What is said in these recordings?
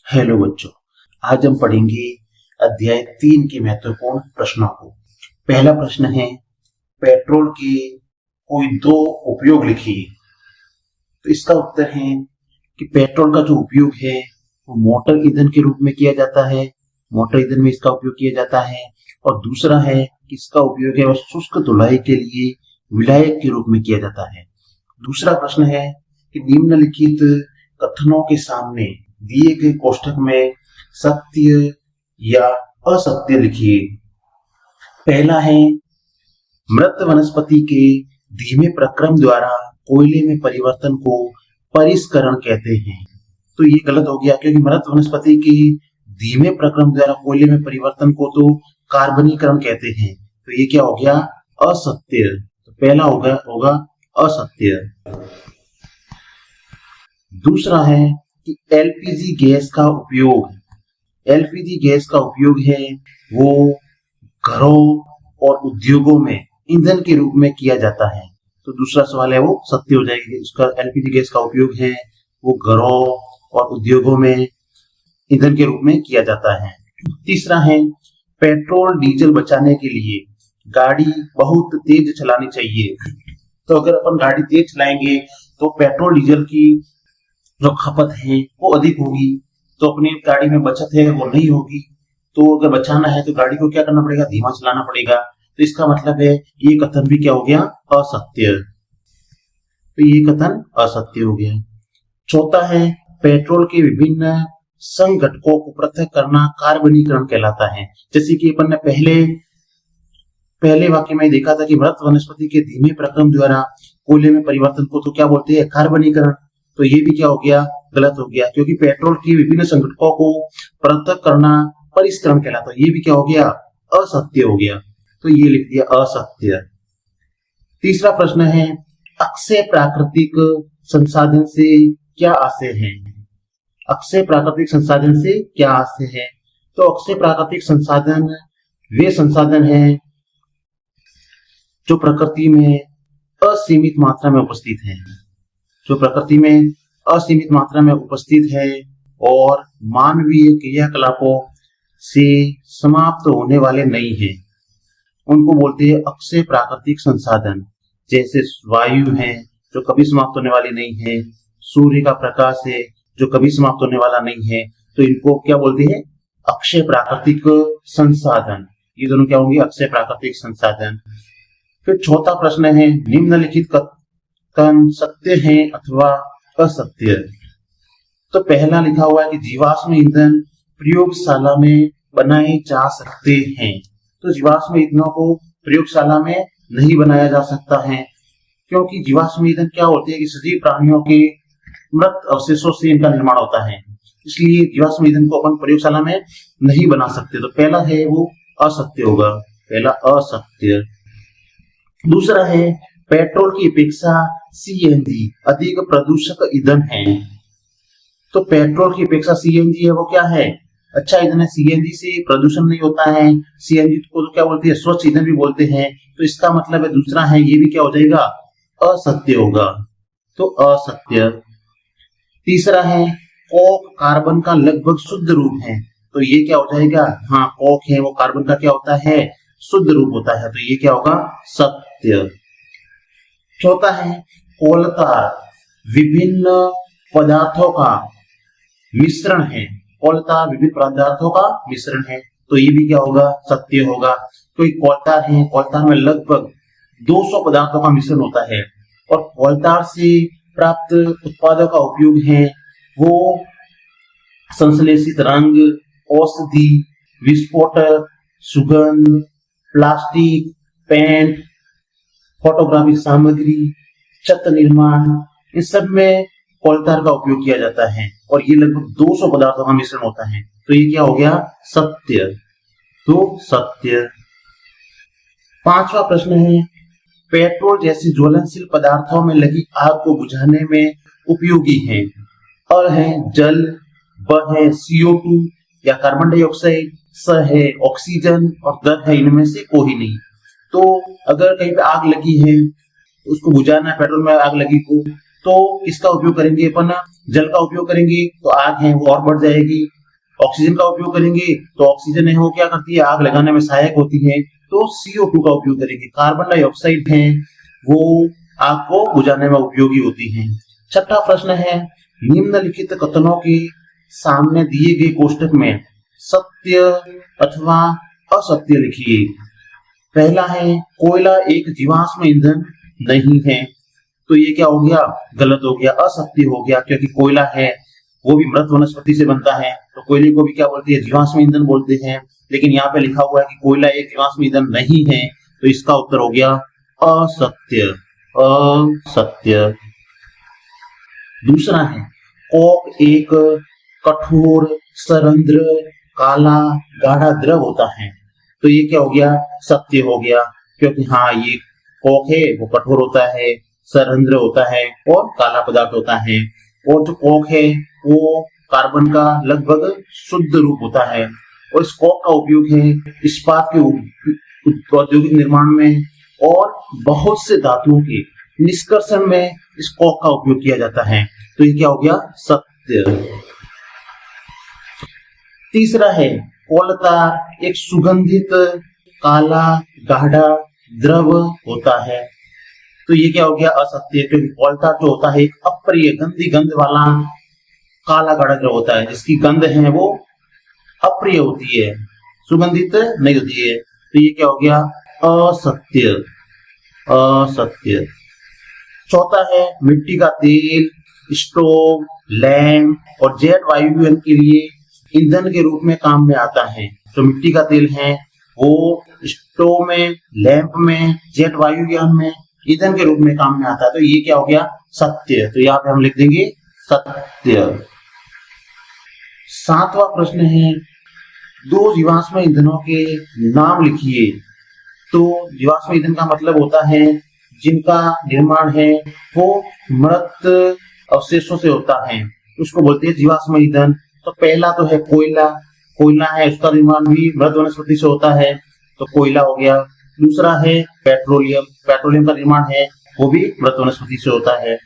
Hello बच्चों, आज हम पढ़ेंगे अध्याय 3 के महत्वपूर्ण प्रश्नों को। पहला प्रश्न है, पेट्रोल के कोई दो उपयोग लिखिए। तो इसका उत्तर है कि पेट्रोल का जो उपयोग है वो मोटर ईंधन के रूप में किया जाता है, मोटर ईंधन में इसका उपयोग किया जाता है। और दूसरा है कि इसका उपयोग है वह शुष्क धुलाई के लिए विलायक के रूप में किया जाता है। दूसरा प्रश्न है कि निम्नलिखित कथनों के सामने दिए गए कोष्ठक में सत्य या असत्य लिखिए। पहला है, मृत वनस्पति के धीमे प्रक्रम द्वारा कोयले में परिवर्तन को परिष्करण कहते हैं। तो ये गलत हो गया, क्योंकि मृत वनस्पति के धीमे प्रक्रम द्वारा कोयले में परिवर्तन को तो कार्बनीकरण कहते हैं। तो ये क्या हो गया? असत्य। तो पहला होगा असत्य। दूसरा है कि एलपीजी गैस का उपयोग है वो घरों और उद्योगों में ईंधन के रूप में किया जाता है। तो दूसरा सवाल है वो सत्य हो जाएगी। उसका एलपीजी गैस का उपयोग है वो घरों और उद्योगों में ईंधन के रूप में किया जाता है। तीसरा है, पेट्रोल डीजल बचाने के लिए गाड़ी बहुत तेज चलानी चाहिए। तो अगर अपन गाड़ी तेज चलाएंगे तो पेट्रोल डीजल की जो खपत है वो अधिक होगी, तो अपनी गाड़ी में बचत है वो नहीं होगी। तो अगर बचाना है तो गाड़ी को क्या करना पड़ेगा? धीमा चलाना पड़ेगा। तो इसका मतलब है ये कथन भी क्या हो गया? असत्य। तो ये कथन असत्य हो गया। चौथा है, पेट्रोल के विभिन्न संघटकों को पृथक करना कार्बनीकरण कहलाता है। जैसे कि अपन ने पहले वाक्य में देखा था कि मृत वनस्पति के धीमे प्रक्रम द्वारा कोयले में परिवर्तन को तो क्या बोलते हैं? कार्बनीकरण। तो ये भी क्या हो गया? गलत हो गया, क्योंकि पेट्रोल की विभिन्न संघटकों को पृथक करना परिष्करण कहलाता है। ये भी क्या हो गया? असत्य हो गया। तो ये लिख दिया असत्य। तीसरा प्रश्न है, अक्षय प्राकृतिक संसाधन से क्या आशय है? अक्षय प्राकृतिक संसाधन से क्या आशय है? तो अक्षय प्राकृतिक संसाधन वे संसाधन हैं जो प्रकृति में असीमित मात्रा में उपस्थित हैं, और मानवीय क्रियाकलापों से समाप्त होने वाले नहीं हैं। उनको बोलते हैं अक्षय प्राकृतिक संसाधन। जैसे वायु है जो कभी समाप्त होने वाली नहीं है, सूर्य का प्रकाश है जो कभी समाप्त होने वाला नहीं है। तो इनको क्या बोलते हैं? अक्षय प्राकृतिक संसाधन। ये दोनों क्या होंगे? अक्षय प्राकृतिक संसाधन। फिर चौथा प्रश्न है, निम्नलिखित कथन सत्य है अथवा असत्य। तो पहला लिखा हुआ है कि जीवाश्म ईंधन प्रयोगशाला में बनाए जा सकते हैं। तो जीवाश्म ईंधनों को प्रयोगशाला में नहीं बनाया जा सकता है, क्योंकि जीवाश्म ईंधन क्या होते हैं कि सजीव प्राणियों के मृत अवशेषों से इनका निर्माण होता है। इसलिए जीवाश्म ईंधन को अपन प्रयोगशाला में नहीं बना सकते। तो पहला है वो असत्य होगा, पहला असत्य। दूसरा है, पेट्रोल की अपेक्षा सीएनजी अधिक प्रदूषक ईंधन है। तो पेट्रोल की अपेक्षा सीएनजी है वो क्या है? अच्छा ईंधन है। सीएनजी से प्रदूषण नहीं होता है। सीएनजी को तो क्या बोलते हैं? स्वच्छ ईंधन भी बोलते हैं। तो इसका मतलब है दूसरा है, ये भी क्या हो जाएगा? असत्य होगा। तो असत्य। तीसरा है, कोक कार्बन का लगभग शुद्ध रूप है। तो ये क्या हो जाएगा? हाँ, कोक है वो कार्बन का क्या होता है? शुद्ध रूप होता है। तो ये क्या होगा? सत्य। चौथा है, कोलतार विभिन्न पदार्थों का मिश्रण है। कोलतार विभिन्न पदार्थों का मिश्रण है। तो ये भी क्या होगा? सत्य होगा। कोई कोलतार है, कोलतार में लगभग 200 पदार्थों का मिश्रण होता है, और कोलतार से प्राप्त उत्पादों का उपयोग है वो संश्लेषित रंग, औषधि, विस्फोटक, सुगंध, प्लास्टिक, पेंट, फोटोग्राफिक सामग्री, छत निर्माण, इन सब में कोलतार का उपयोग किया जाता है, और ये लगभग 200 पदार्थों का मिश्रण होता है। तो ये क्या हो गया? सत्य। तो सत्य। पांचवा प्रश्न है, पेट्रोल जैसे ज्वलनशील पदार्थों में लगी आग को बुझाने में उपयोगी है। अ है जल, ब है CO2 या कार्बन डाइऑक्साइड, स है ऑक्सीजन, और द है इनमें से कोई नहीं। तो अगर कहीं पे आग लगी है, उसको बुझाना है, पेट्रोल में आग लगी को, तो किसका उपयोग करेंगे अपन? जल का उपयोग करेंगे तो आग है वो और बढ़ जाएगी। ऑक्सीजन का उपयोग करेंगे तो ऑक्सीजन है वो क्या करती है? आग लगाने में सहायक होती है, तो CO2 का उपयोग करेंगे। कार्बन डाइऑक्साइड है वो आग को बुझाने में उपयोगी होती है। छठा प्रश्न है, निम्नलिखित कथनों के सामने दिए गए कोष्टक में सत्य अथवा असत्य लिखिए। पहला है, कोयला एक जीवाश्म ईंधन नहीं है, तो ये क्या हो गया? गलत हो गया, असत्य हो गया, क्योंकि कोयला है वो भी मृत वनस्पति से बनता है, तो कोयले को भी क्या बोलते हैं? जीवाश्म ईंधन बोलते हैं। लेकिन यहाँ पे लिखा हुआ है कि कोयला एक जीवाश्म ईंधन नहीं है, तो इसका उत्तर हो गया असत्य। असत्य। दूसरा है, कोक एक कठोर सरंध्र काला गाढ़ा द्रव होता है, तो ये क्या हो गया? सत्य हो गया, क्योंकि हाँ ये कोक है वो कठोर होता है, सरंध्र होता है और काला पदार्थ होता है। और जो कोक है वो कार्बन का लगभग शुद्ध रूप होता है, और इस कोक का उपयोग है इस्पात के औद्योगिक निर्माण में और बहुत से धातुओं के निष्कर्षण में इस कोक का उपयोग किया जाता है, तो ये क्या हो गया? सत्य। तीसरा है, कोलतार एक सुगंधित काला गाढ़ा द्रव होता है, तो ये क्या हो गया? असत्य, क्योंकि कोलतार जो होता है एक अप्रिय गंदी गंध वाला काला गाढ़ा द्रव होता है, जिसकी गंध है वो अप्रिय होती है, सुगंधित नहीं होती है, तो ये क्या हो गया? असत्य। असत्य। चौथा है, मिट्टी का तेल स्टोव, लैंप और जेट वायुयान के लिए ईंधन के रूप में काम में आता है। तो मिट्टी का तेल है वो स्टोव में, लैंप में, जेट वायुयान में ईंधन के रूप में काम में आता है, तो ये क्या हो गया? सत्य। तो यहाँ पे हम लिख देंगे सत्य। सातवां प्रश्न है, दो जीवाश्म ईंधनों के नाम लिखिए। तो जीवाश्म ईंधन का मतलब होता है जिनका निर्माण है वो मृत अवशेषों से होता है, उसको बोलते हैं जीवाश्म ईंधन। तो पहला तो है कोयला, कोयला है उसका निर्माण भी मृत वनस्पति से होता है, तो कोयला हो गया। दूसरा है पेट्रोलियम, पेट्रोलियम का निर्माण है वो भी मृत वनस्पति से होता है।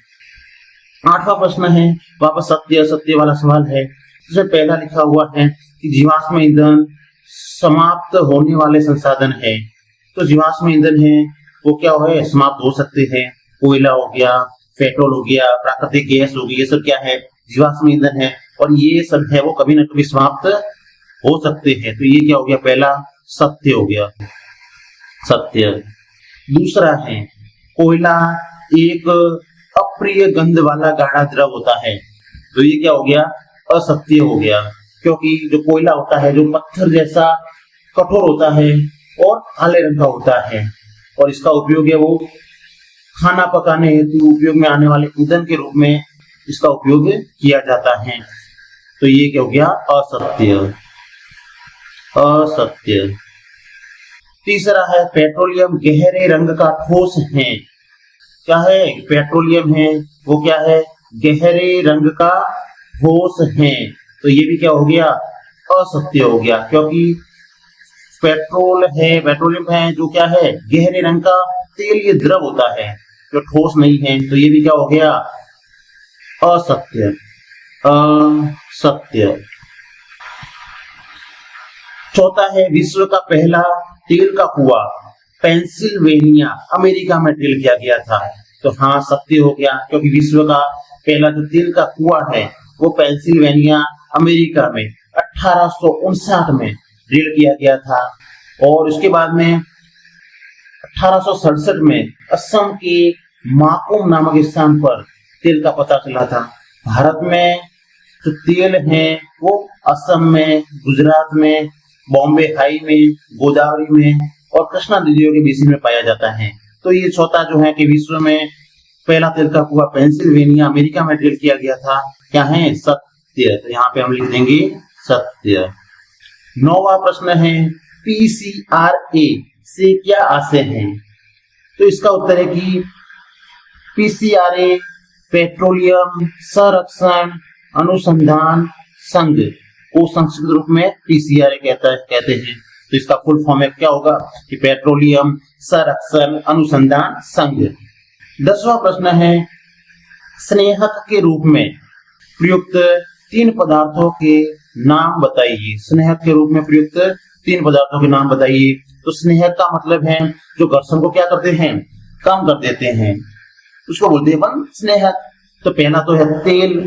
आठवां प्रश्न है, वापस सत्य असत्य वाला सवाल है, इसमें पहला लिखा हुआ है कि जीवाश्म ईंधन समाप्त होने वाले संसाधन है, तो जीवाश्म ईंधन है वो क्या है? समाप्त हो सकते हैं। कोयला हो गया, पेट्रोल हो गया, प्राकृतिक गैस हो गई, ये सब क्या है? जीवाश्म ईंधन है, और ये सब है वो कभी न कभी समाप्त हो सकते हैं, तो ये क्या हो गया? पहला सत्य हो गया, सत्य। दूसरा है, कोयला एक अप्रिय गंध वाला गाढ़ा द्रव होता है, तो ये क्या हो गया? असत्य हो गया, क्योंकि जो कोयला होता है जो पत्थर जैसा कठोर होता है और काले रंग का होता है, और इसका उपयोग है वो खाना पकाने हेतु उपयोग में आने वाले ईंधन के रूप में इसका उपयोग किया जाता है, तो ये क्या हो गया? असत्य। असत्य। तीसरा है, पेट्रोलियम गहरे रंग का ठोस है। क्या है? पेट्रोलियम है वो क्या है? गहरे रंग का ठोस है, तो ये भी क्या हो गया? असत्य हो गया, क्योंकि पेट्रोलियम है जो क्या है? गहरे रंग का तेलीय द्रव होता है जो ठोस नहीं है, तो ये भी क्या हो गया? असत्य। असत्य। चौथा है, विश्व का पहला तेल का कुआं पेंसिल्वेनिया अमेरिका में ड्रिल किया गया था, तो हाँ सत्य हो गया, क्योंकि विश्व का पहला जो तेल का कुआं है वो पेंसिल्वेनिया अमेरिका में 1859 में ड्रिल किया गया था, और उसके बाद में 1867 में असम के माकुम नामक स्थान पर तेल का पता चला था। भारत में जो तेल है वो असम में, गुजरात में, बॉम्बे हाई में, गोदावरी में और कृष्णा नदियों के बेसिन में पाया जाता है। तो ये चौथा जो है कि विश्व में पहला तेल का कुआं पेंसिल्वेनिया अमेरिका में ड्रिल किया गया था, क्या है? सत्य। तो यहाँ पे हम लिख देंगे सत्य। 9वां प्रश्न है, PCRA से क्या आशय है? तो इसका उत्तर है कि PCRA पेट्रोलियम संरक्षण अनुसंधान संघ को संस्कृत रूप में PCRA कहते हैं, तो इसका फुल फॉर्म क्या होगा कि पेट्रोलियम संरक्षण अनुसंधान संघ। 10वां प्रश्न है, स्नेहक के रूप में प्रयुक्त 3 पदार्थों के नाम बताइए। स्नेहक के रूप में प्रयुक्त 3 पदार्थों के नाम बताइए। तो स्नेहक का मतलब है जो घर्षण को क्या करते हैं, कम कर देते हैं, उसको बोलते हैं अपन स्नेहक। तो पहला तो है तेल,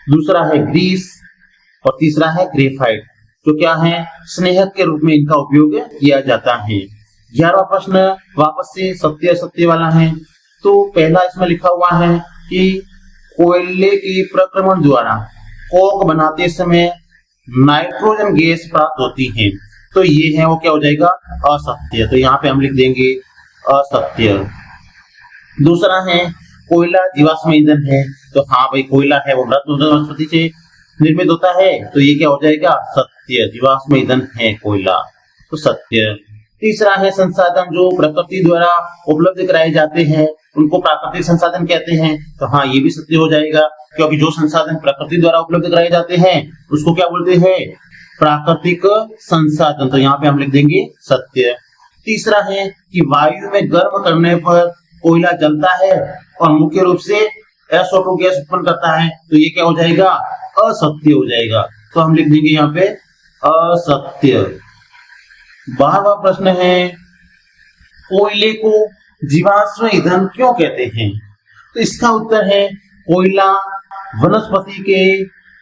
दूसरा है ग्रीस और तीसरा है ग्रेफाइट, जो क्या है स्नेहक के रूप में इनका उपयोग किया जाता है। 11वां प्रश्न वापस से सत्य असत्य वाला है। तो पहला इसमें लिखा हुआ है कि कोयले के प्रक्रमण द्वारा कोक बनाते समय नाइट्रोजन गैस प्राप्त होती है। तो ये है वो क्या हो जाएगा, असत्य। तो यहाँ पे हम लिख देंगे असत्य। दूसरा है कोयला जीवाश्म ईंधन है। तो हाँ भाई, कोयला है वो मृत वनस्पति से निर्मित होता है, तो ये क्या हो जाएगा, सत्य। जीवाश्म ईंधन है कोयला, तो सत्य। तीसरा है संसाधन जो प्रकृति द्वारा उपलब्ध कराए जाते हैं उनको प्राकृतिक संसाधन कहते हैं। तो हाँ, ये भी सत्य हो जाएगा, क्योंकि जो संसाधन प्रकृति द्वारा उपलब्ध कराए जाते हैं उसको क्या बोलते हैं, प्राकृतिक संसाधन। तो यहाँ पे हम लिख देंगे सत्य। तीसरा है कि वायु में गर्म करने पर कोयला जलता है और मुख्य रूप से SO2 गैस उत्पन्न करता है, तो ये क्या हो जाएगा, असत्य हो जाएगा। तो हम लिख देंगे यहाँ पे असत्य। 12वां प्रश्न है कोयले को जीवाश्म ईंधन क्यों कहते हैं। तो इसका उत्तर है कोयला वनस्पति के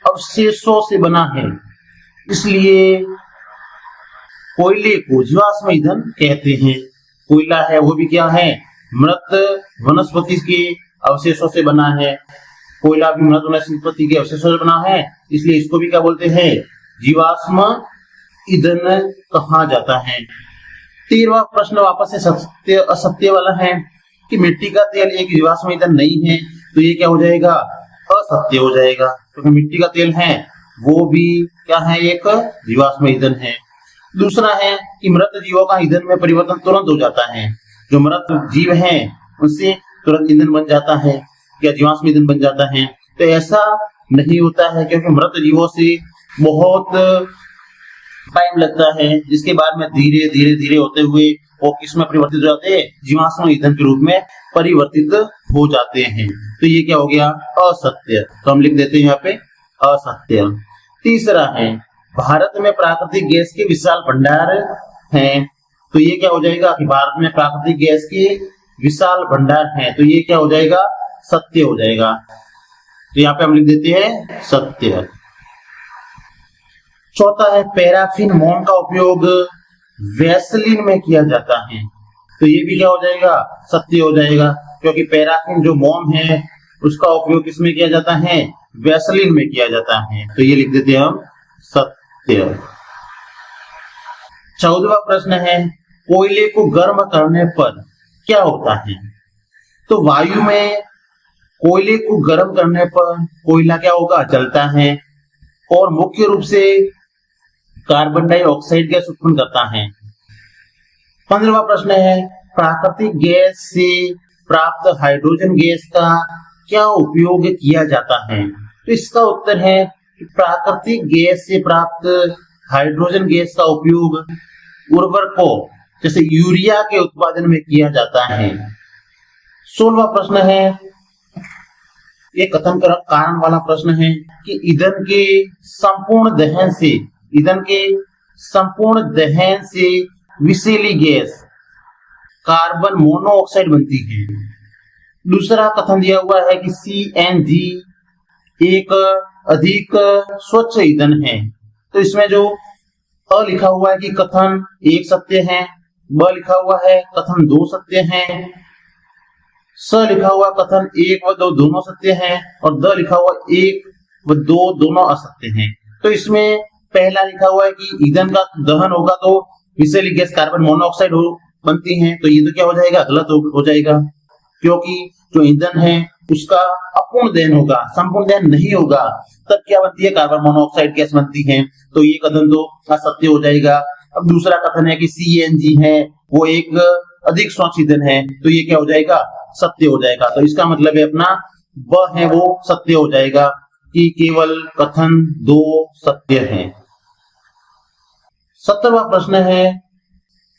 अवशेषों से बना है, इसलिए कोयले को जीवाश्म ईंधन कहते हैं। कोयला है वो भी क्या है, मृत वनस्पति के अवशेषों से बना है। कोयला भी मृत वनस्पति के अवशेषों से बना है, इसलिए इसको भी क्या बोलते हैं, जीवाश्म ईंधन कहा जाता है। 13वां प्रश्न वापस से सत्य असत्य वाला है कि मिट्टी का तेल एक जीवाश्म ईंधन नहीं है, तो ये क्या हो जाएगा, असत्य हो जाएगा, क्योंकि मिट्टी का तेल है वो भी क्या है, एक जीवाश्म ईंधन है। दूसरा है कि मृत जीवों का ईंधन में परिवर्तन तुरंत हो जाता है। जो मृत जीव हैं उससे तुरंत ईंधन बन जाता है या जीवाश्म ईंधन बन जाता है। तो ऐसा नहीं होता है, क्योंकि मृत जीवों से बहुत टाइम लगता है, जिसके बाद में धीरे धीरे धीरे होते हुए वो किसमें परिवर्तित हो जाते हैं, जीवाश्म ईंधन के रूप में परिवर्तित हो जाते हैं। तो ये क्या हो गया, असत्य। तो हम लिख देते हैं यहाँ पे असत्य। तीसरा है भारत में प्राकृतिक गैस के विशाल भंडार हैं, तो ये क्या हो जाएगा कि भारत में प्राकृतिक गैस के विशाल भंडार हैं, तो ये क्या हो जाएगा, सत्य हो जाएगा। तो यहाँ पे हम लिख देते हैं सत्य। चौथा है पैराफिन मोम का उपयोग वैसलीन में किया जाता है, तो ये भी क्या हो जाएगा, सत्य हो जाएगा, क्योंकि पैराफिन जो मोम है उसका उपयोग किसमें किया जाता है, वैसलीन में किया जाता है। तो ये लिख देते हैं हम सत्य। 14वां प्रश्न है कोयले को गर्म करने पर क्या होता है। तो वायु में कोयले को गर्म करने पर कोयला क्या होगा, जलता है और मुख्य रूप से कार्बन डाइऑक्साइड गैस उत्पन्न करता है। 15वां प्रश्न है प्राकृतिक गैस से प्राप्त हाइड्रोजन गैस का क्या उपयोग किया जाता है। तो इसका उत्तर है प्राकृतिक गैस से प्राप्त हाइड्रोजन गैस का उपयोग उर्वरकों जैसे यूरिया के उत्पादन में किया जाता है। 16वां प्रश्न है, ये कथन कारण वाला प्रश्न है कि ईंधन के संपूर्ण दहन से विषैली गैस कार्बन मोनोऑक्साइड बनती है। दूसरा कथन दिया हुआ है कि CNG एक अधिक स्वच्छ ईंधन है। तो इसमें जो अ लिखा हुआ है कि कथन 1 सत्य है, ब लिखा हुआ है कथन 2 सत्य है, स लिखा हुआ कथन 1 व 2 दोनों सत्य हैं और द लिखा हुआ 1 व 2 दोनों असत्य हैं। तो इसमें पहला लिखा हुआ है कि ईंधन का दहन होगा तो विषैली गैस कार्बन मोनोऑक्साइड बनती है, तो ये तो क्या हो जाएगा, गलत हो जाएगा, क्योंकि जो ईंधन है उसका अपूर्ण दहन होगा, संपूर्ण दहन नहीं होगा, तब क्या बनती है, कार्बन मोनोऑक्साइड गैस बनती है। तो ये कथन तो असत्य हो जाएगा। अब दूसरा कथन है कि CNG है वो एक अधिक स्वच्छ ईंधन है, तो ये क्या हो जाएगा, सत्य हो जाएगा। तो इसका मतलब है अपना ब है वो सत्य हो जाएगा कि केवल कथन 2 सत्य है। 17वां प्रश्न है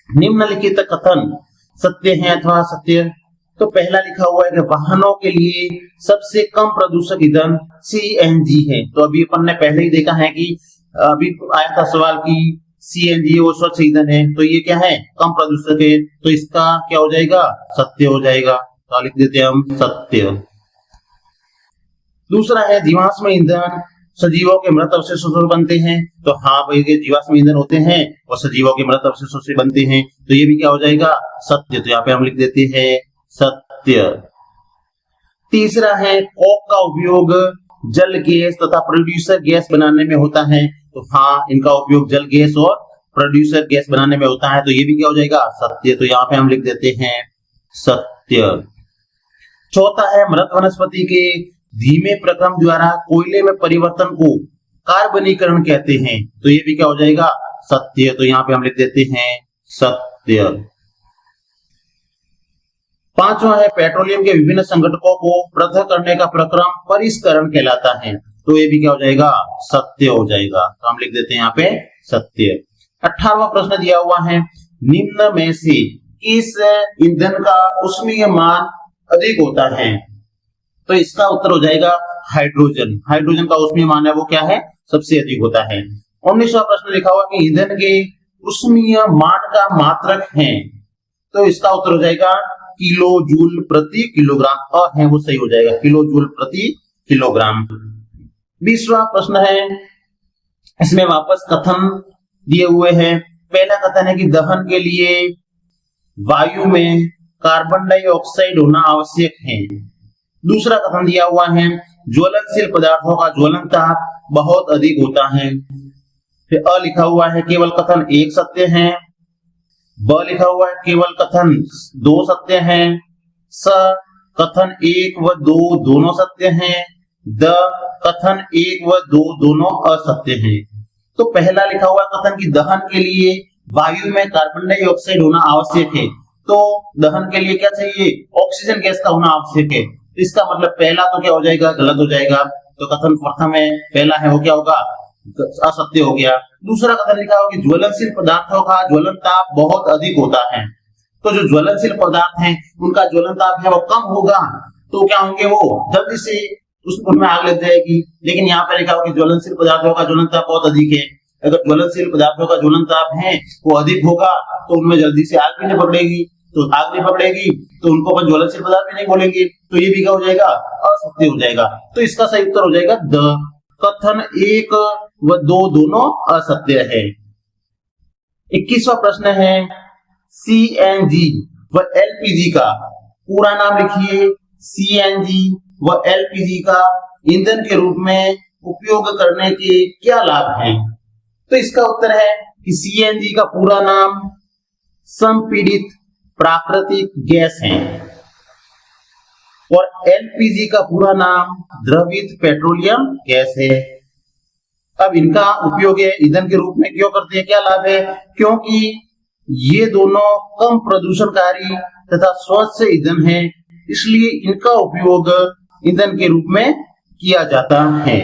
निम्नलिखित कथन सत्य है अथवा असत्य। तो पहला लिखा हुआ है कि वाहनों के लिए सबसे कम प्रदूषक ईंधन सीएनजी है। तो अभी अपन ने पहले ही देखा है कि अभी आया था सवाल की सीएनजी वो स्वच्छ ईंधन है, तो ये क्या है, कम प्रदूषक है, तो इसका क्या हो जाएगा, सत्य हो जाएगा। तो लिख देते हैं हम सत्य। दूसरा है जीवाश्म ईंधन सजीवों के मृत अवशेषों से बनते हैं। तो हाँ भाई, ये जीवाश्म ईंधन होते हैं और सजीवों के मृत अवशेषों से बनते हैं, तो ये भी क्या हो जाएगा, सत्य। तो यहाँ पे हम लिख देते हैं सत्य। तीसरा है कोक का उपयोग जल गैस तथा प्रोड्यूसर गैस बनाने में होता है। तो हाँ, इनका उपयोग जल गैस और प्रोड्यूसर गैस बनाने में होता है, तो ये भी क्या हो जाएगा, सत्य। तो यहाँ पे हम लिख देते हैं सत्य। चौथा है मृत वनस्पति के धीमे प्रक्रम द्वारा कोयले में परिवर्तन को कार्बनीकरण कहते हैं, तो ये भी क्या हो जाएगा, सत्य। तो यहाँ पे हम लिख देते हैं सत्य। पांचवा है पेट्रोलियम के विभिन्न संघटकों को पृथक करने का प्रक्रम परिष्करण कहलाता है, तो ये भी क्या हो जाएगा, सत्य हो जाएगा। तो हम लिख देते हैं यहाँ पे सत्य। 18वां प्रश्न दिया हुआ है, निम्न में से किस ईंधन का ऊष्मीय मान अधिक होता है, तो इसका उत्तर हो जाएगा हाइड्रोजन। हाइड्रोजन का ऊष्मीय मान है वो क्या है, सबसे अधिक होता है। 19वां प्रश्न लिखा हुआ कि ईंधन के ऊष्मीय मान का मात्रक है, तो इसका उत्तर हो जाएगा किलो जूल प्रति किलोग्राम। है वो सही हो जाएगा, किलो जूल प्रति किलोग्राम। 20वां प्रश्न है, इसमें वापस कथन दिए हुए हैं। पहला कथन है कि दहन के लिए वायु में कार्बन डाइऑक्साइड होना आवश्यक है। दूसरा कथन दिया हुआ है, ज्वलनशील पदार्थों का ज्वलन ताप बहुत अधिक होता है। फिर अ लिखा हुआ है केवल कथन एक सत्य है। ब लिखा हुआ है केवल कथन दो सत्य हैं। स कथन एक व दो दोनों सत्य हैं। द कथन एक व दो दोनों असत्य हैं। तो पहला लिखा हुआ कथन की दहन के लिए वायु में कार्बन डाइऑक्साइड होना आवश्यक है, तो दहन के लिए क्या चाहिए, ऑक्सीजन गैस का होना आवश्यक है। इसका मतलब पहला तो क्या हो जाएगा, गलत हो जाएगा। तो कथन प्रथम है, पहला है वो क्या होगा, असत्य हो गया। दूसरा कथन लिखा होगा कि ज्वलनशील पदार्थों का ज्वलन ताप बहुत अधिक होता है, तो जो ज्वलनशील पदार्थ हैं उनका ज्वलन ताप है वो कम होगा, तो क्या होंगे, वो जल्दी से उनमें आग लग जाएगी। लेकिन यहाँ पर लिखा होगा कि ज्वलनशील पदार्थों का ज्वलन ताप बहुत अधिक है। अगर ज्वलनशील पदार्थों का ज्वलन ताप है वो अधिक होगा तो उनमें जल्दी से आग भी नहीं पकड़ेगी, तो आग नहीं पकड़ेगी तो उनको अपन ज्वलनशील पदार्थ भी नहीं बोलेंगे, तो ये भी क्या हो जाएगा, असत्य हो जाएगा। तो इसका सही उत्तर हो जाएगा द। कथन एक व दो दोनों असत्य है। 21वां प्रश्न है, सीएनजी व एलपीजी का पूरा नाम लिखिए। सीएनजी व एलपीजी का ईंधन के रूप में उपयोग करने के क्या लाभ हैं? तो इसका उत्तर है कि सीएनजी का पूरा नाम संपीड़ित प्राकृतिक गैस है और एलपीजी का पूरा नाम द्रवित पेट्रोलियम गैस है। अब इनका उपयोग ईंधन के रूप में क्यों करते हैं, क्या लाभ है? क्योंकि ये दोनों कम प्रदूषणकारी तथा स्वच्छ ईंधन है, इसलिए इनका उपयोग ईंधन के रूप में किया जाता है।